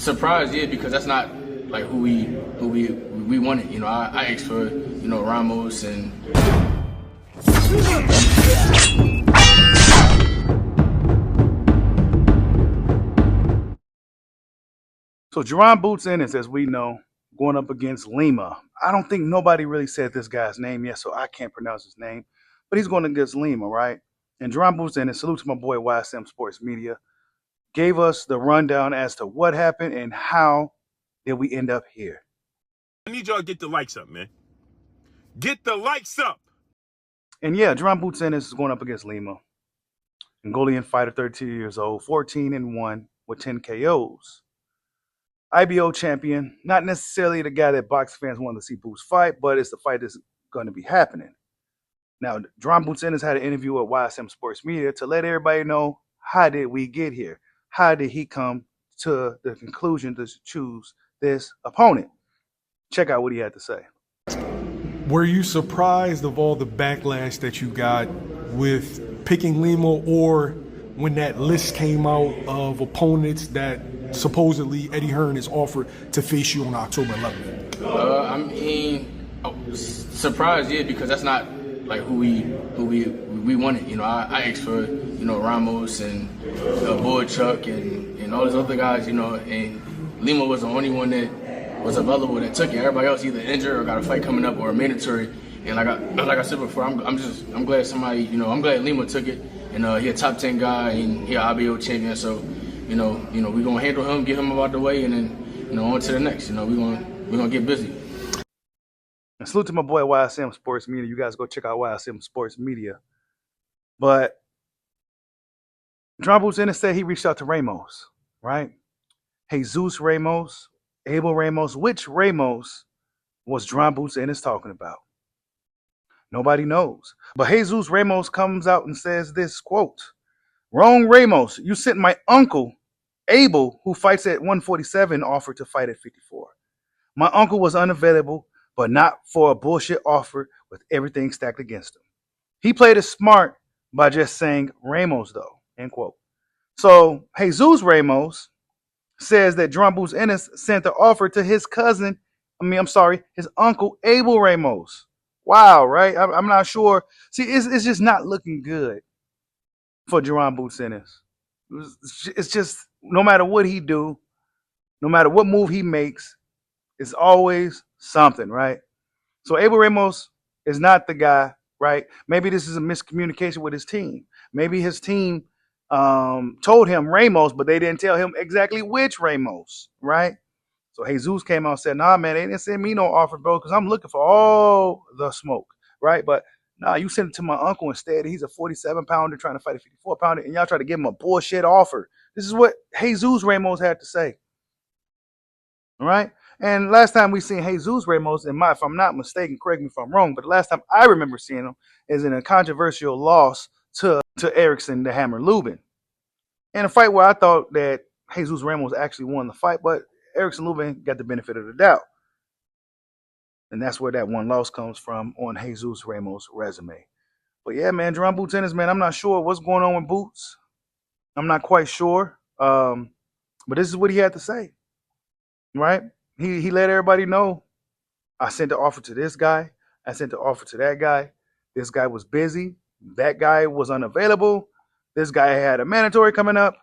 Surprised, yeah, because that's not like who we wanted. You know, I asked for Ramos and. So Jaron Boots Ennis, as we know, going up against Lima. I don't think nobody really said this guy's name yet, so I can't pronounce his name. But he's going against Lima, right? And Jaron Boots Ennis, salute to my boy YSM Sports Media, gave us the rundown as to what happened and how did we end up here. I need y'all to get the likes up, man. Get the likes up. And yeah, Jaron Boots Ennis is going up against Lima. Mongolian fighter, 32 years old, 14-1 with 10 KOs. IBO champion, not necessarily the guy that box fans want to see Boots fight, but it's the fight that's going to be happening. Now, Jaron Boots Ennis had an interview with YSM Sports Media to let everybody know, how did we get here? How did he come to the conclusion to choose this opponent? Check out what he had to say. Were you surprised of all the backlash that you got with picking Lima, or when that list came out of opponents that supposedly Eddie Hearn is offered to face you on October 11th? I mean, surprised, yeah, because that's not like who we wanted. You know, I asked for Ramos and Chuck and all those other guys. You know, and Lima was the only one that was available that took it. Everybody else either injured or got a fight coming up or mandatory. And like I said before, I'm glad somebody, I'm glad Lima took it. And he a top 10 guy and he an IBO champion. So we're gonna handle him, get him out the way, and then on to the next. We're gonna get busy. And salute to my boy YSM Sports Media. You guys go check out YSM Sports Media. But Jaron Boots Ennis said he reached out to Ramos, right? Jesus Ramos, Abel Ramos. Which Ramos was Jaron Boots Ennis talking about? Nobody knows. But Jesus Ramos comes out and says this, quote, "Wrong Ramos, you sent my uncle, Abel, who fights at 147, offer to fight at 54. My uncle was unavailable, but not for a bullshit offer with everything stacked against him. He played it smart by just saying Ramos, though," end quote. So Jesus Ramos says that Jaron Boots Ennis sent the offer to his his uncle Abel Ramos. Wow, right? I'm not sure. See, it's just not looking good for Jaron Boots Ennis. It's just, no matter what he do, no matter what move he makes, it's always something, right? So Abel Ramos is not the guy, right? Maybe this is a miscommunication with his team. Maybe his team told him Ramos, but they didn't tell him exactly which Ramos, right? So Jesus came out and said, "Nah, man, they didn't send me no offer, bro, because I'm looking for all the smoke," right? But nah, you sent it to my uncle instead. He's a 47-pounder trying to fight a 54-pounder, and y'all try to give him a bullshit offer. This is what Jesus Ramos had to say, all right? And last time we seen Jesus Ramos, if I'm not mistaken, correct me if I'm wrong, but the last time I remember seeing him is in a controversial loss to Erickson the Hammer Lubin, in a fight where I thought that Jesus Ramos actually won the fight, but Erickson Lubin got the benefit of the doubt. And that's where that one loss comes from on Jesus Ramos' resume. But yeah, man, Jaron Boots Ennis, man, I'm not sure what's going on with Boots. I'm not quite sure. But this is what he had to say, right? He let everybody know, I sent the offer to this guy. I sent the offer to that guy. This guy was busy. That guy was unavailable. This guy had a mandatory coming up.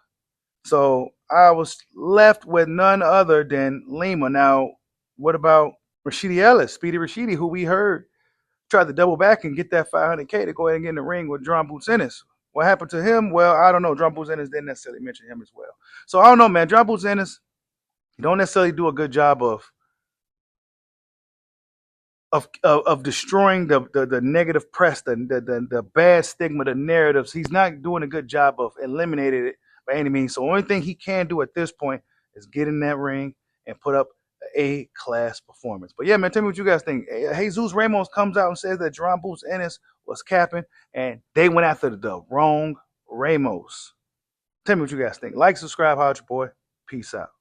So I was left with none other than Lima. Now, what about Rashidi Ellis, Speedy Rashidi, who we heard tried to double back and get that $500K to go ahead and get in the ring with Jaron Boots Ennis? What happened to him? Well, I don't know. Jaron Boots Ennis didn't necessarily mention him as well. So I don't know, man. Jaron Boots Ennis, he don't necessarily do a good job of destroying the negative press, the bad stigma, the narratives. He's not doing a good job of eliminating it by any means. So the only thing he can do at this point is get in that ring and put up an A-class performance. But yeah, man, tell me what you guys think. Jesus Ramos comes out and says that Jaron Boots Ennis was capping, and they went after the wrong Ramos. Tell me what you guys think. Like, subscribe, holla at your boy. Peace out.